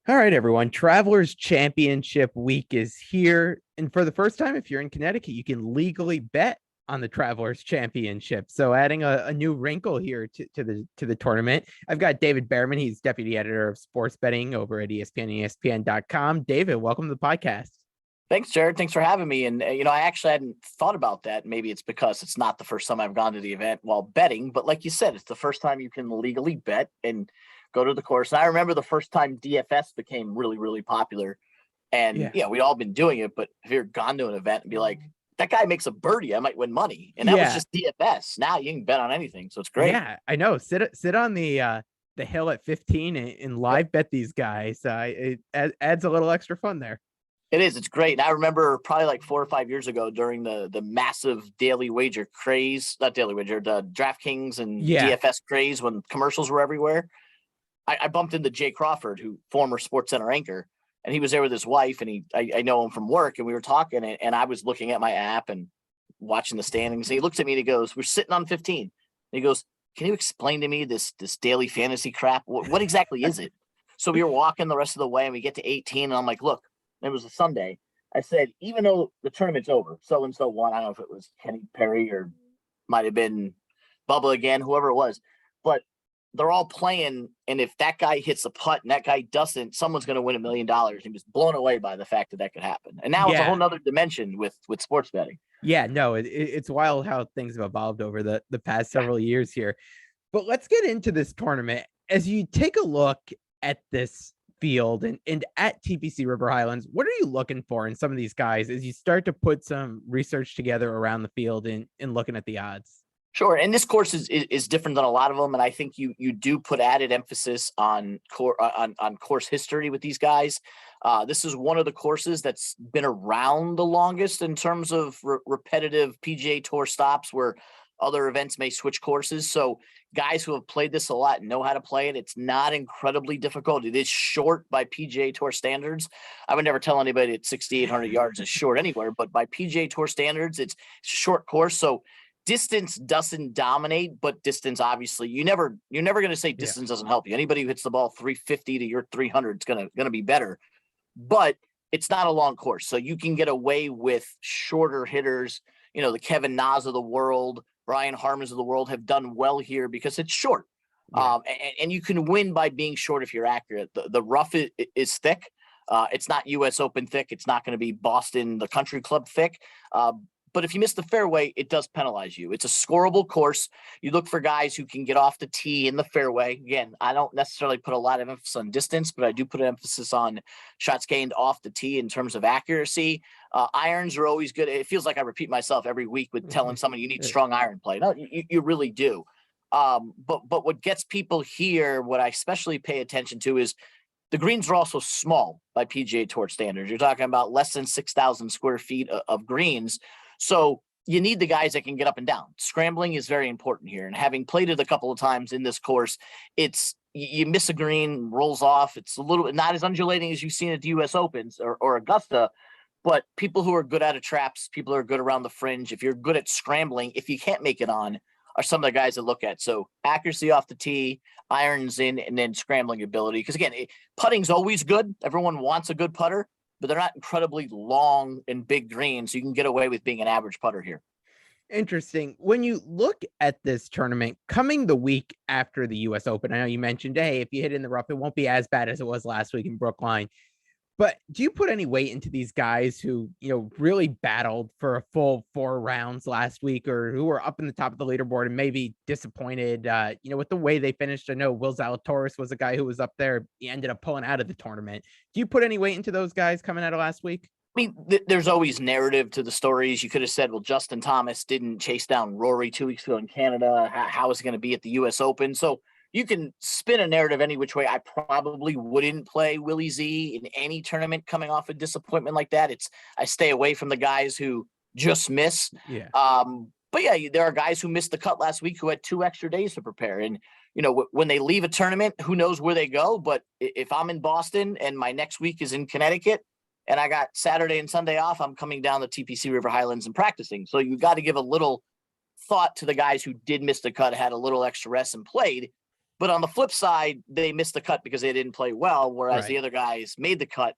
All right, everyone. Travelers Championship Week is here. And for the first time, if you're in Connecticut, you can legally bet on the Travelers Championship. So adding a new wrinkle here to the tournament. I've got David Bearman. He's deputy editor of sports betting over at ESPN and ESPN.com. David, welcome to the podcast. Thanks, Jared. Thanks for having me. And, I actually hadn't thought about that. Maybe it's because it's not the first time I've gone to the event while betting. But like you said, it's the first time you can legally bet and go to the course. And I remember the first time DFS became really, really popular. And, we'd all been doing it. But if you're gone to an event and be like, that guy makes a birdie, I might win money. And that was just DFS. Now you can bet on anything. So it's great. Yeah, I know. Sit on the hill at 15 and live bet these guys. It adds a little extra fun there. It is. It's great. And I remember probably like 4 or 5 years ago during the massive daily wager craze, not daily wager, the DraftKings and DFS craze when commercials were everywhere. I bumped into Jay Crawford, who former SportsCenter anchor, and he was there with his wife, and I know him from work, and we were talking, and I was looking at my app and watching the standings. And he looks at me and he goes, "We're sitting on 15." And he goes, "Can you explain to me this daily fantasy crap? What exactly is it?" So we were walking the rest of the way, and we get to 18, and I'm like, "Look." It was a Sunday. I said, even though the tournament's over, so-and-so won. I don't know if it was Kenny Perry or might have been Bubba again, whoever it was. But they're all playing, and if that guy hits a putt and that guy doesn't, someone's going to win $1 million. He was blown away by the fact that could happen. And now it's a whole nother dimension with sports betting. Yeah, no, it's wild how things have evolved over the past several years here. But let's get into this tournament. As you take a look at this field and at TPC River Highlands, what are you looking for in some of these guys as you start to put some research together around the field and looking at the odds? Sure. And this course is different than a lot of them. And I think you do put added emphasis on course history with these guys. This is one of the courses that's been around the longest in terms of repetitive PGA Tour stops where other events may switch courses. So guys who have played this a lot know how to play it. It's not incredibly difficult. It is short by PGA Tour standards. I would never tell anybody at 6,800 yards is short anywhere, but by PGA Tour standards, it's a short course. So distance doesn't dominate, but distance, obviously, you're never going to say distance doesn't help you. Anybody who hits the ball 350 to your 300 is going to be better, but it's not a long course. So you can get away with shorter hitters. The Kevin Nas of the world, Brian Harmons of the world have done well here because it's short. And you can win by being short if you're accurate. The rough is thick. It's not US Open thick. It's not going to be Boston, the country club thick. But if you miss the fairway, it does penalize you. It's a scoreable course. You look for guys who can get off the tee in the fairway. Again, I don't necessarily put a lot of emphasis on distance, but I do put an emphasis on shots gained off the tee in terms of accuracy. Irons are always good. It feels like I repeat myself every week with telling someone you need strong iron play. No, you really do. But what gets people here, what I especially pay attention to is the greens are also small by PGA Tour standards. You're talking about less than 6,000 square feet of greens. So you need the guys that can get up and down. Scrambling is very important here. And having played it a couple of times in this course, it's you miss a green, rolls off. It's a little not as undulating as you've seen at the US Opens or Augusta, but people who are good out of traps, people who are good around the fringe, if you're good at scrambling, if you can't make it on, are some of the guys to look at. So accuracy off the tee, irons in, and then scrambling ability. Because again, putting's always good. Everyone wants a good putter, but they're not incredibly long and big greens. So you can get away with being an average putter here. Interesting. When you look at this tournament coming the week after the US Open, I know you mentioned, hey, if you hit in the rough, it won't be as bad as it was last week in Brookline. But do you put any weight into these guys who, really battled for a full 4 rounds last week or who were up in the top of the leaderboard and maybe disappointed, with the way they finished? I know Will Zalatoris was a guy who was up there. He ended up pulling out of the tournament. Do you put any weight into those guys coming out of last week? I mean, there's always narrative to the stories. You could have said, well, Justin Thomas didn't chase down Rory 2 weeks ago in Canada. How is it going to be at the US Open? So you can spin a narrative any which way. I probably wouldn't play Willie Z in any tournament coming off a disappointment like that. I stay away from the guys who just miss. Yeah. But yeah, there are guys who missed the cut last week who had 2 extra days to prepare. And, when they leave a tournament, who knows where they go? But if I'm in Boston and my next week is in Connecticut and I got Saturday and Sunday off, I'm coming down the TPC River Highlands and practicing. So you got to give a little thought to the guys who did miss the cut, had a little extra rest and played. But on the flip side, they missed the cut because they didn't play well, whereas Right. the other guys made the cut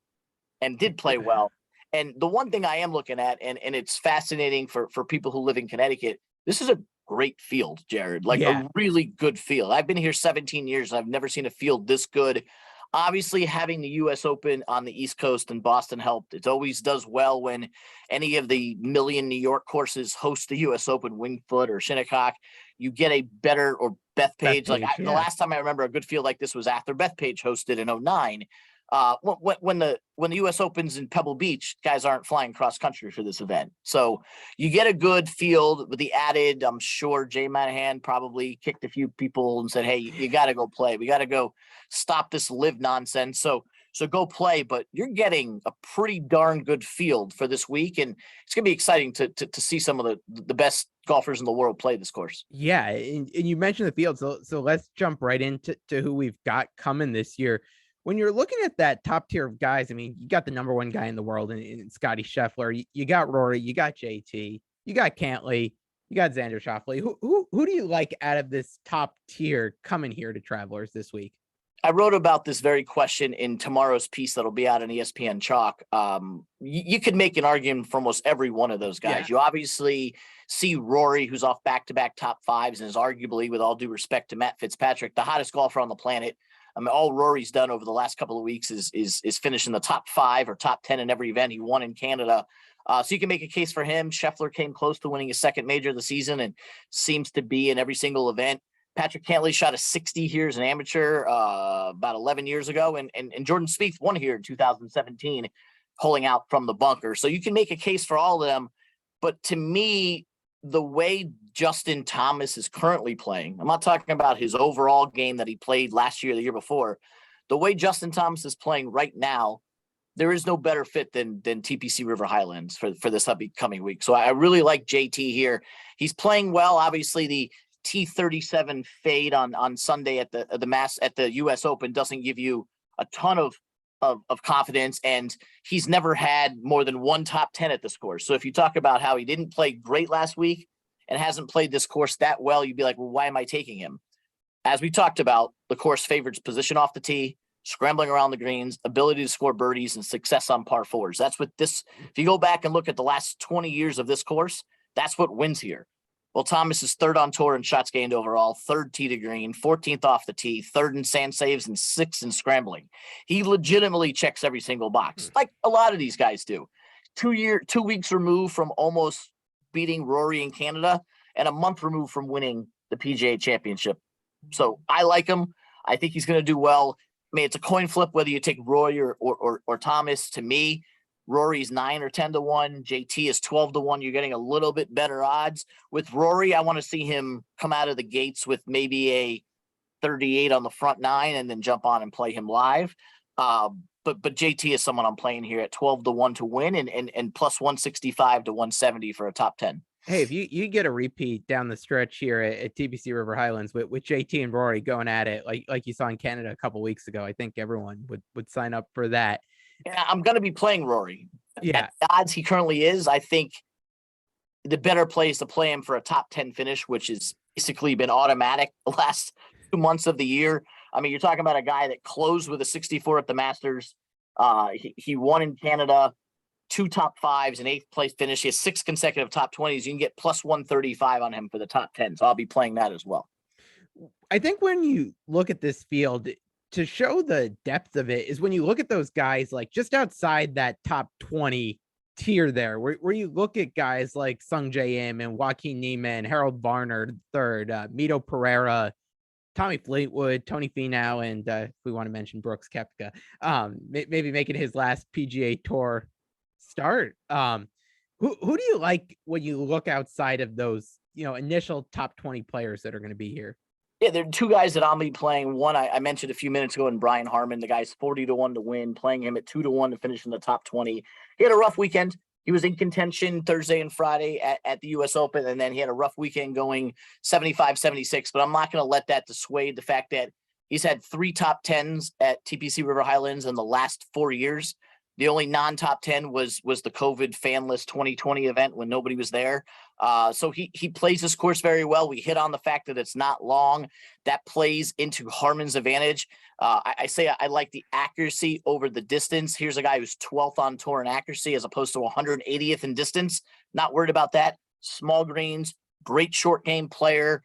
and did play well. And the one thing I am looking at, and it's fascinating for people who live in Connecticut, this is a great field, Jared, like Yeah. a really good field. I've been here 17 years, and I've never seen a field this good. Obviously, having the US Open on the East Coast and Boston helped. It always does well when any of the million New York courses host the US Open, Wingfoot or Shinnecock. You get a better, or Bethpage. Like Bethpage, the yeah. last time I remember a good field like this was after Bethpage hosted in 09. When the U.S. Opens in Pebble Beach, guys aren't flying cross country for this event, so you get a good field with the added. I'm sure Jay Manahan probably kicked a few people and said, "Hey, you got to go play. We got to go stop this live nonsense." So go play, but you're getting a pretty darn good field for this week, and it's gonna be exciting to see some of the best golfers in the world play this course. Yeah, and you mentioned the field, so let's jump right into who we've got coming this year. When you're looking at that top tier of guys, I mean, you got the number one guy in the world in Scotty Scheffler. You got Rory, you got JT, you got Cantley, you got Xander Schauffele. Who do you like out of this top tier coming here to Travelers this week? I wrote about this very question in tomorrow's piece that'll be out on ESPN Chalk. You could make an argument for almost every one of those guys. Yeah. You obviously see Rory, who's off back-to-back top fives and is arguably, with all due respect to Matt Fitzpatrick, the hottest golfer on the planet. I mean, all Rory's done over the last couple of weeks is finish in the top 5 or top 10 in every event. He won in Canada. So you can make a case for him. Scheffler came close to winning his second major of the season and seems to be in every single event. Patrick Cantley shot a 60 here as an amateur about 11 years ago, and Jordan Spieth won here in 2017, pulling out from the bunker. So you can make a case for all of them, but to me, the way Justin Thomas is currently playing, I'm not talking about his overall game that he played last year or the year before. The way Justin Thomas is playing right now, there is no better fit than TPC River Highlands for this upcoming week. So I really like JT here. He's playing well. Obviously, the T37 fade on Sunday at the US Open doesn't give you a ton of confidence, and he's never had more than one top 10 at this course. So if you talk about how he didn't play great last week and hasn't played this course that well, you'd be like, well, why am I taking him? As we talked about, the course favors position off the tee, scrambling around the greens, ability to score birdies, and success on par fours. That's what this, if you go back and look at the last 20 years of this course, that's what wins here. Well, Thomas is third on tour in shots gained overall, third tee to green, 14th off the tee, third in sand saves, and sixth in scrambling. He legitimately checks every single box, like a lot of these guys do. 2 weeks removed from almost beating Rory in Canada, and a month removed from winning the PGA Championship. So I like him. I think he's going to do well. I mean, it's a coin flip whether you take Roy or Thomas. To me, Rory's 9 or 10 to 1. JT is 12 to 1. You're getting a little bit better odds. With Rory, I want to see him come out of the gates with maybe a 38 on the front 9 and then jump on and play him live. But JT is someone I'm playing here at 12 to 1 to win and plus 165 to 170 for a top 10. Hey, if you get a repeat down the stretch here at TPC River Highlands with JT and Rory going at it like you saw in Canada a couple weeks ago, I think everyone would sign up for that. Yeah, I'm going to be playing Rory. Yeah. At the odds he currently is, I think the better play is to play him for a top 10 finish, which has basically been automatic the last 2 months of the year. I mean, you're talking about a guy that closed with a 64 at the Masters. He won in Canada, 2 top 5s, an 8th place finish. He has 6 consecutive top 20s. You can get plus 135 on him for the top 10. So I'll be playing that as well. I think when you look at this field, to show the depth of it is when you look at those guys like just outside that top 20 tier there, where you look at guys like Sung J M and Joaquin Niemann, Harold Varner third, Mito Pereira, Tommy Fleetwood, Tony Finau, and if we want to mention Brooks Koepka, maybe making his last PGA Tour start. Who do you like when you look outside of those, initial top 20 players that are going to be here? Yeah, there are 2 guys that I'll be playing. One I mentioned a few minutes ago, and Brian Harman. The guy's 40 to 1 to win, playing him at 2 to 1 to finish in the top 20. He had a rough weekend. He was in contention Thursday and Friday at the US Open, and then he had a rough weekend going 75, 76. But I'm not going to let that dissuade the fact that he's had 3 top 10s at TPC River Highlands in the last 4 years. The only non-top 10 was the COVID fanless 2020 event when nobody was there. So he plays this course very well. We hit on the fact that it's not long. That plays into Harman's advantage. I say I like the accuracy over the distance. Here's a guy who's 12th on tour in accuracy as opposed to 180th in distance. Not worried about that. Small greens, great short game player.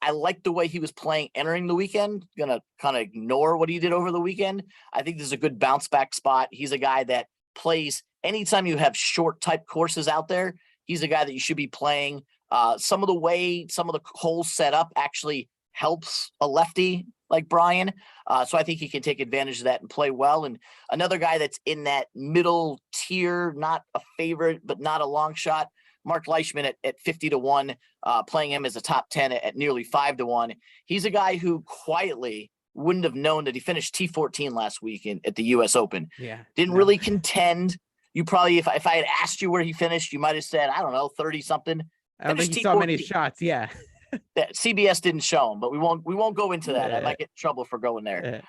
I like the way he was playing entering the weekend. Gonna kind of ignore what he did over the weekend. I think this is a good bounce back spot. He's a guy that plays anytime you have short type courses out there. He's a guy that you should be playing. Some of the way some of the holes set up actually helps a lefty like Brian. So I think he can take advantage of that and play well. And another guy that's in that middle tier, not a favorite, but not a long shot, Mark Leishman at 50-1, playing him as a top 10 at nearly 5-1. He's a guy who quietly wouldn't have known that he finished T14 last week at the US Open. Yeah. Didn't really contend. You probably, if I had asked you where he finished, you might have said, I don't know, 30 something. I don't think you saw many shots. Yeah. CBS didn't show him, but we won't go into that. I might get in trouble for going there.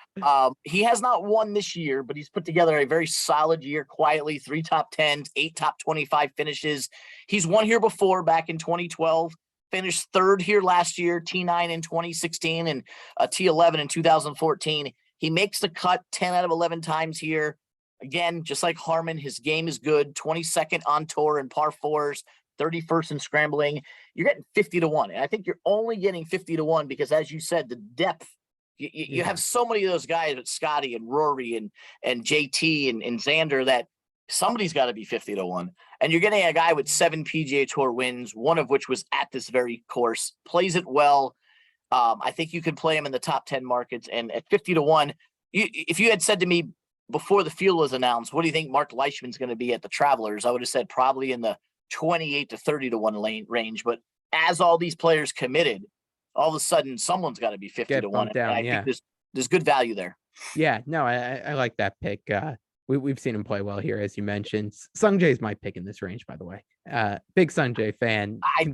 He has not won this year, but he's put together a very solid year quietly. 3 top 10s, 8 top 25 finishes. He's won here before back in 2012, finished third here last year, T9 in 2016 and T11 in 2014. He makes the cut 10 out of 11 times here. Again, just like Harman, his game is good. 22nd on tour in par fours, 31st in scrambling. You're getting 50-1. And I think you're only getting 50-1 because, as you said, the depth, you have so many of those guys with Scotty and Rory and JT and Xander that somebody's got to be 50-1. And you're getting a guy with 7 PGA Tour wins, one of which was at this very course, plays it well. I think you can play him in the top 10 markets. And at 50-1, if you had said to me before the field was announced, what do you think Mark Leishman's going to be at the Travelers? I would have said probably in the 28 to 30-1 range. But as all these players committed, all of a sudden someone's got to be 50-1. Down, I think there's good value there. Yeah, no, I like that pick. We've seen him play well here, as you mentioned. Sungjae's my pick in this range, by the way. Big Sungjae fan. I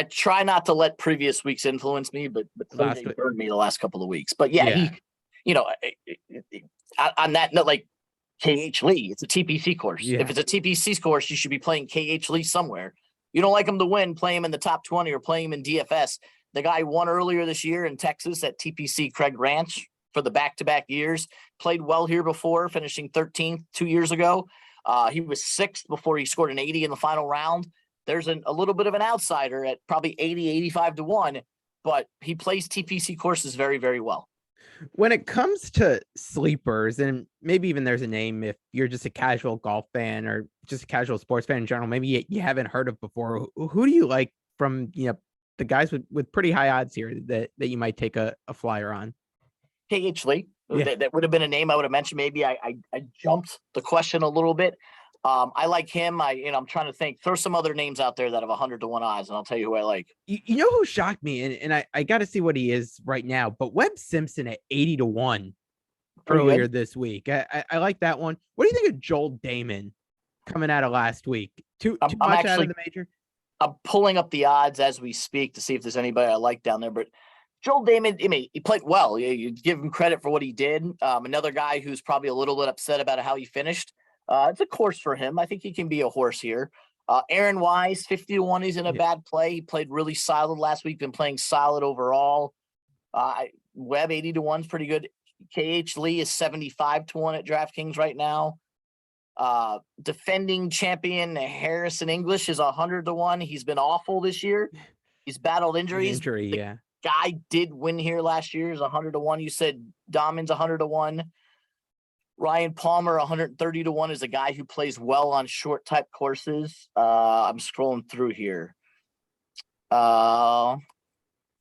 try not to let previous weeks influence me, but Sungjae burned me the last couple of weeks. But yeah. He, on that note, like KH Lee, it's a TPC course. Yeah. If it's a TPC course, you should be playing KH Lee somewhere. You don't like him to win, play him in the top 20 or play him in DFS. The guy won earlier this year in Texas at TPC Craig Ranch for the back-to-back years. Played well here before, finishing 13th 2 years ago. He was 6th before he scored an 80 in the final round. There's a little bit of an outsider at probably 80, 85-1, but he plays TPC courses very, very well. When it comes to sleepers, and maybe even there's a name if you're just a casual golf fan or just a casual sports fan in general, maybe you haven't heard of before. Who do you like from the guys with pretty high odds here that you might take a flyer on? KH Lee. Yeah. That would have been a name I would have mentioned. Maybe I jumped the question a little bit. I like him. I'm trying to think. Throw some other names out there that have 100-1 odds, and I'll tell you who I like. You know who shocked me, and I got to see what he is right now. But Webb Simpson at 80-1 earlier this week. I like that one. What do you think of Joel Damon coming out of last week? Too much out of the major. I'm pulling up the odds as we speak to see if there's anybody I like down there. But Joel Damon, he played well. You give him credit for what he did. Another guy who's probably a little bit upset about how he finished. It's a course for him. I think he can be a horse here. Aaron Wise, 50-1. He's in a bad play. He played really solid last week. Been playing solid overall. Webb 80-1 is pretty good. KH Lee is 75-1 at DraftKings right now. Defending champion Harrison English is 100-1. He's been awful this year. He's battled injuries. Guy did win here last year. Is 100-1. You said Damon's 100-1. Ryan Palmer, 130-1, is a guy who plays well on short type courses. I'm scrolling through here. Bo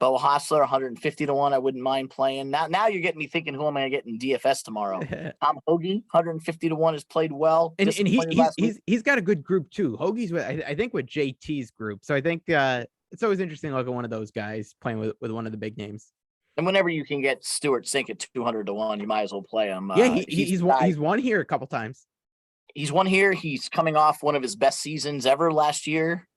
Hostler, 150-1. I wouldn't mind playing. Now you're getting me thinking, who am I going to get in DFS tomorrow? Tom Hoagie, 150-1, has played well. And he's got a good group too. Hoagie's with, I think, with JT's group. So I think it's always interesting to look at one of those guys playing with one of the big names. And whenever you can get Stuart Sink at 200-1, you might as well play him. He's won here a couple times. He's won here. He's coming off one of his best seasons ever last year.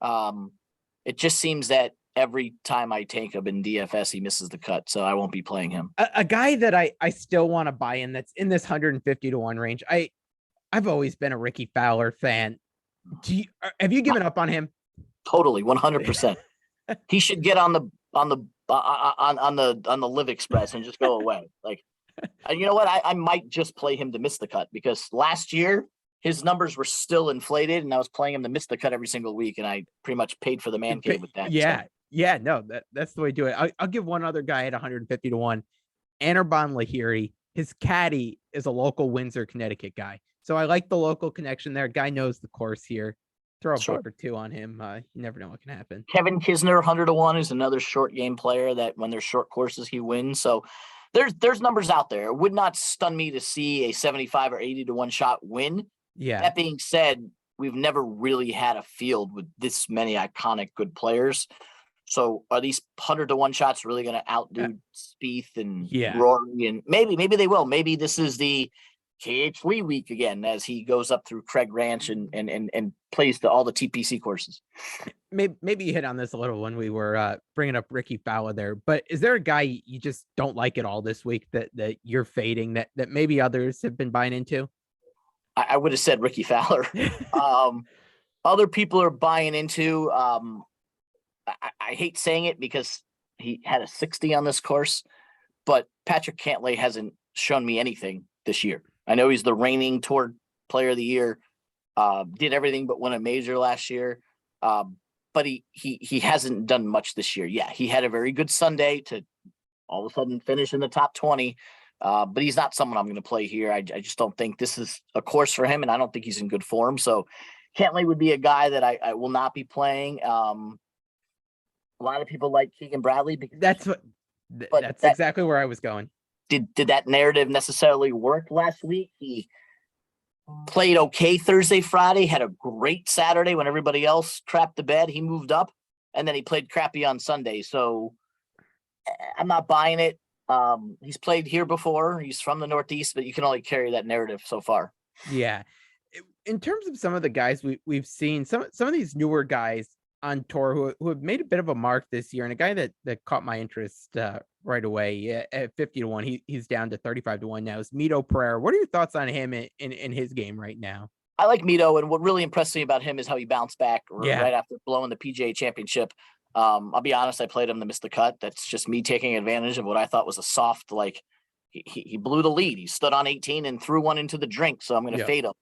It just seems that every time I take him in DFS, he misses the cut, so I won't be playing him. A guy that I still want to buy in that's in this 150 to 1 range. I've always been a Ricky Fowler fan. Have you given up on him? Totally, 100%. He should get on the Live Express and just go away. Like, you know what? I might just play him to miss the cut, because last year his numbers were still inflated, and I was playing him to miss the cut every single week, and I pretty much paid for the man cave with that. Yeah, so. yeah, no, that's the way to do it. I'll give one other guy at 150 to 1, Anirban Lahiri. His caddy is a local Windsor, Connecticut guy, so I like the local connection there. Guy knows the course here. Throw a buck or two on him. You never know what can happen. Kevin Kisner, 100 to 1, is another short game player that when there's short courses, he wins. So there's numbers out there. It would not stun me to see a 75 or 80 to 1 shot win. Yeah. That being said, we've never really had a field with this many iconic good players. So are these 100 to 1 shots really going to outdo Spieth and Rory? And maybe they will. Maybe this is the KH Lee week again, as he goes up through Craig Ranch and plays all the TPC courses. Maybe you hit on this a little when we were bringing up Ricky Fowler there, but is there a guy you just don't like at all this week that you're fading that maybe others have been buying into? I would have said Ricky Fowler. Other people are buying into. I hate saying it because he had a 60 on this course, but Patrick Cantlay hasn't shown me anything this year. I know he's the reigning Tour Player of the Year, did everything but win a major last year, but he hasn't done much this year. Yeah, he had a very good Sunday to all of a sudden finish in the top 20, but he's not someone I'm going to play here. I just don't think this is a course for him, and I don't think he's in good form. So Cantlay would be a guy that I will not be playing. A lot of people like Keegan Bradley. Because that's exactly where I was going. Did that narrative necessarily work last week? He played okay Thursday, Friday, had a great Saturday when everybody else crapped the bed. He moved up, and then he played crappy on Sunday. So I'm not buying it. He's played here before. He's from the Northeast, but you can only carry that narrative so far. Yeah. In terms of some of the guys we've seen, some of these newer guys on tour who have made a bit of a mark this year, and a guy that caught my interest right away at 50 to 1, he's down to 35 to 1 now, is Mito Pereira. What are your thoughts on him in his game right now? I like Mito, and what really impressed me about him is how he bounced back right after blowing the PGA Championship. I'll be honest, I played him to miss the cut. That's just me taking advantage of what I thought was a soft, like he blew the lead. He stood on 18 and threw one into the drink, so I'm going to fade him.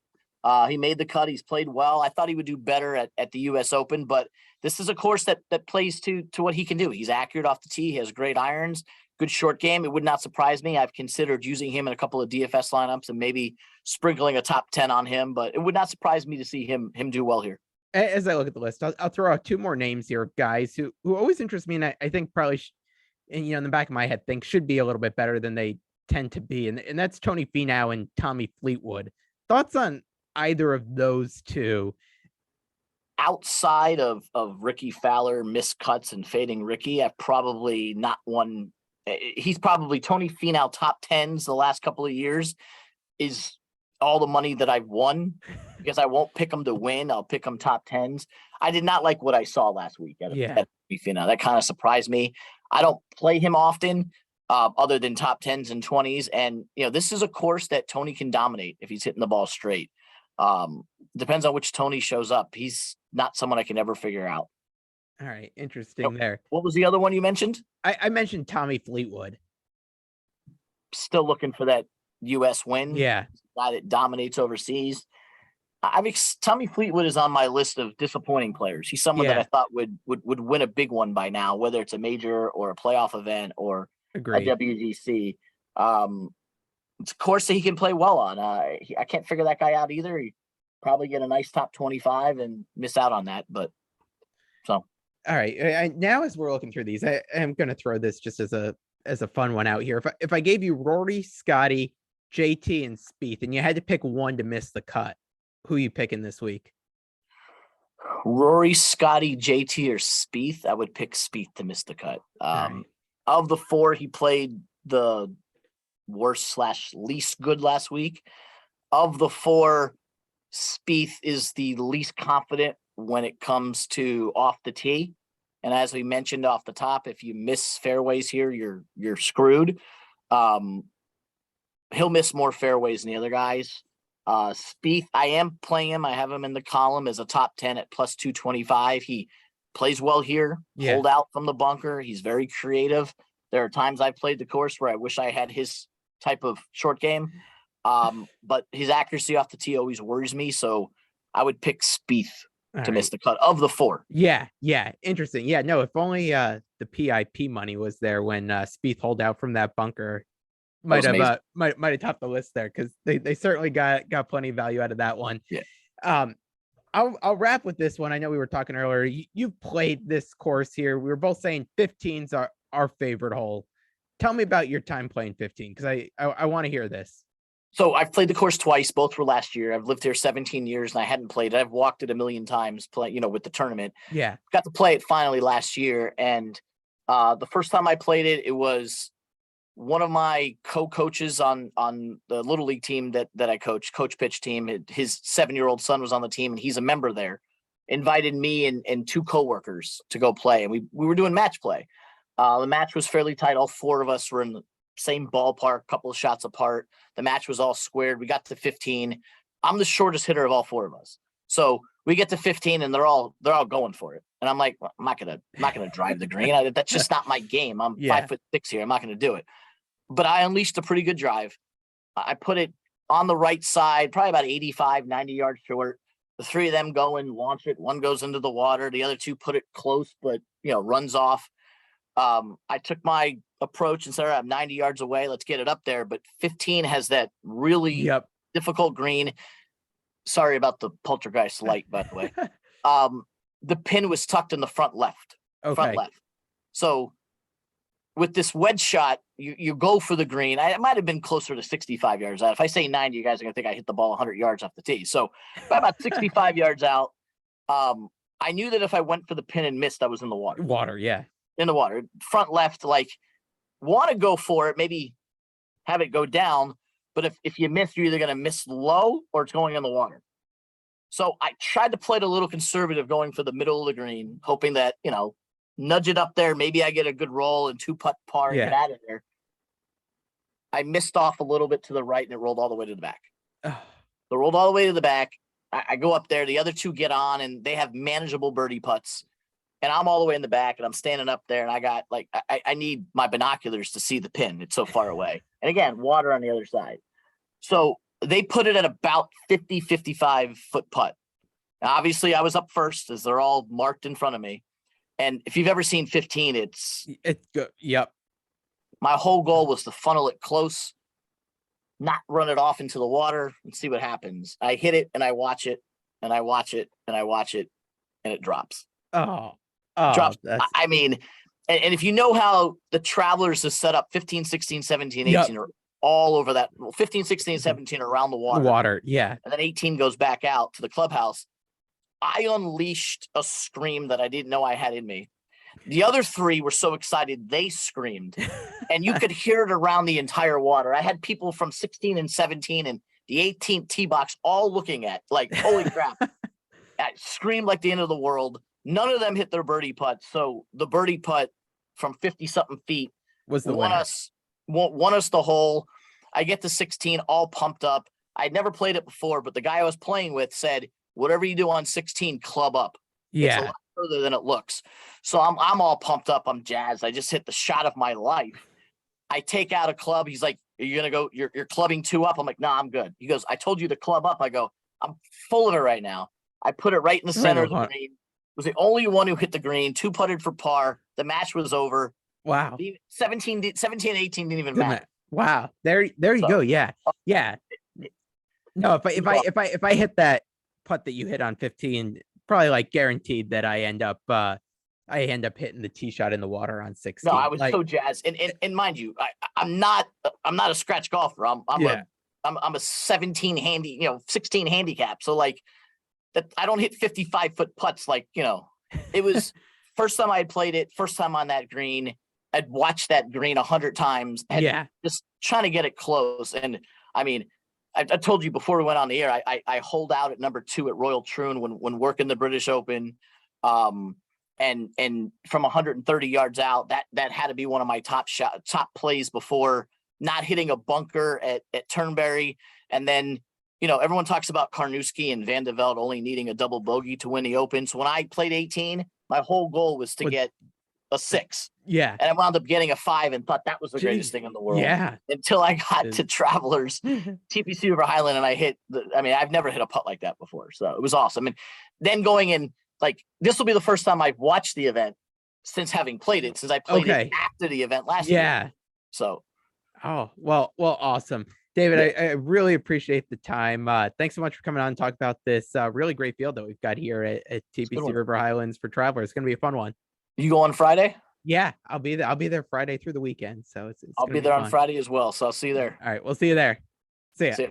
He made the cut. He's played well. I thought he would do better at the U.S. Open, but this is a course that plays to what he can do. He's accurate off the tee. He has great irons, good short game. It would not surprise me. I've considered using him in a couple of DFS lineups and maybe sprinkling a top 10 on him, but it would not surprise me to see him do well here. As I look at the list, I'll throw out two more names here, guys who always interest me, and I think probably, and in the back of my head, think should be a little bit better than they tend to be, and that's Tony Finau and Tommy Fleetwood. Thoughts on either of those two? Outside of Ricky Fowler miscuts and fading Ricky, I've probably not one. He's probably Tony Finau top 10s the last couple of years is all the money that I've won, because I won't pick him to win. I'll pick him top 10s. I did not like what I saw last week at Finau. That kind of surprised me. I don't play him often, other than top 10s and 20s. And, this is a course that Tony can dominate if he's hitting the ball straight. Depends on which Tony shows up. He's not someone I can ever figure out. All right. Interesting there. What was the other one you mentioned? I mentioned Tommy Fleetwood. Still looking for that U.S. win. Yeah. Guy that dominates overseas. Tommy Fleetwood is on my list of disappointing players. He's someone that I thought would win a big one by now, whether it's a major or a playoff event or a WGC. It's a course that he can play well on. I can't figure that guy out either. He probably get a nice top 25 and miss out on that. But so, all right. Now, as we're looking through these, I am going to throw this just as a fun one out here. If I gave you Rory, Scotty, JT, and Spieth, and you had to pick one to miss the cut, who are you picking this week? Rory, Scotty, JT, or Spieth? I would pick Spieth to miss the cut. Right. Of the four, he played the worst/least good last week. Of the four, Spieth is the least confident when it comes to off the tee, And as we mentioned off the top, if you miss fairways here, you're screwed. He'll miss more fairways than the other guys. Spieth, I am playing him. I have him in the column as a top 10 at plus 225. He plays well here, hold out from the bunker. He's very creative. There are times I've played the course where I wish I had his type of short game. But his accuracy off the tee always worries me. So I would pick Spieth to miss the cut of the 4. Yeah. Interesting. Yeah, no, if only the PIP money was there when Spieth holed out from that bunker. Might have topped the list there, because they certainly got plenty of value out of that one. Yeah. I'll wrap with this one. I know we were talking earlier. You've played this course here. We were both saying 15's our favorite hole. Tell me about your time playing 15, because I want to hear this. So I've played the course twice. Both were last year. I've lived here 17 years and I hadn't played it. I've walked it a million times, with the tournament. Yeah. Got to play it finally last year. And the first time I played it, it was one of my co-coaches on the Little League team that I coach, Coach Pitch team. His 7-year-old son was on the team and he's a member there. Invited me and 2 coworkers to go play. And we were doing match play. The match was fairly tight. All 4 of us were in the same ballpark, couple of shots apart. The match was all squared. We got to 15. I'm the shortest hitter of all 4 of us. So we get to 15 and they're all going for it. And I'm like, I'm not gonna drive the green. That's just not my game. I'm 5'6" here. I'm not gonna do it. But I unleashed a pretty good drive. I put it on the right side, probably about 85, 90 yards short. The 3 of them go and launch it. One goes into the water. The other 2 put it close, but runs off. I took my approach and said, all right, I'm 90 yards away. Let's get it up there. But 15 has that really difficult green. Sorry about the poltergeist light, by the way. The pin was tucked in the front left. Front left. So with this wedge shot, you go for the green. I might have been closer to 65 yards out. If I say 90, you guys are going to think I hit the ball 100 yards off the tee. So about 65 yards out, I knew that if I went for the pin and missed, I was in the water. In the water. Front left, want to go for it, maybe have it go down. But if you miss, you're either going to miss low or it's going in the water. So I tried to play it a little conservative, going for the middle of the green, hoping that, nudge it up there. Maybe I get a good roll and 2-putt par and get out of there. I missed off a little bit to the right and it rolled all the way to the back. So it rolled all the way to the back. I go up there. The other 2 get on and they have manageable birdie putts. And I'm all the way in the back and I'm standing up there and I got I need my binoculars to see the pin. It's so far away. And again, water on the other side. So they put it at about 50, 55 foot putt. Now, obviously I was up first as they're all marked in front of me. And if you've ever seen 15, it's good. Yep. My whole goal was to funnel it close, not run it off into the water and see what happens. I hit it and I watch it and I watch it and I watch it and it drops. Drops. I mean, and if you know how the Travelers is set up, 15, 16, 17, 18 are all over that. Well, 15, 16, 17 are around the water. And then 18 goes back out to the clubhouse. I unleashed a scream that I didn't know I had in me. The other 3 were so excited, they screamed. And you could hear it around the entire water. I had people from 16 and 17 and the 18th tee box all looking at, holy crap. I screamed like the end of the world. None of them hit their birdie putt. So the birdie putt from 50-something feet was the won us the hole. I get to 16 all pumped up. I'd never played it before, but the guy I was playing with said, whatever you do on 16, club up. It's a lot further than it looks. So I'm all pumped up. I'm jazzed. I just hit the shot of my life. I take out a club. He's like, are you going to go? You're clubbing 2 up. I'm like, nah, I'm good. He goes, I told you to club up. I go, I'm full of it right now. I put it right in the center of the green. Was the only one who hit the green, 2 putted for par. The match was over. Wow. 17 and 18 didn't even matter. Wow. There you go. Yeah. No, if I hit that putt that you hit on 15, probably guaranteed that I end up hitting the tee shot in the water on 16. No, I was so jazzed. And mind you, I'm not a scratch golfer. I'm a 17 handy, 16 handicap. So that I don't hit 55-foot putts. It was first time I had played it, first time on that green. I'd watched that green 100 times. Just trying to get it close. And I mean, I told you before we went on the air, I hold out at number 2 at Royal Troon when working the British Open. and from 130 yards out, that had to be one of my top plays before, not hitting a bunker at Turnberry. And then, everyone talks about Karnowski and Van de Velde only needing a double bogey to win the Open. So when I played 18, my whole goal was to get a 6. Yeah. And I wound up getting a 5 and thought that was the greatest thing in the world. Yeah. Until I got to Travelers, TPC River Highland, and I hit I've never hit a putt like that before. So it was awesome. And then going in, this will be the first time I've watched the event since having played it, since I played it after the event last year. So. Oh, well, awesome. David, I really appreciate the time. Thanks so much for coming on and talk about this really great field that we've got here at TPC River Highlands for Travelers. It's going to be a fun one. You go on Friday? Yeah, I'll be there. I'll be there Friday through the weekend. So it's I'll be there on Friday as well. So I'll see you there. All right. We'll see you there. See ya.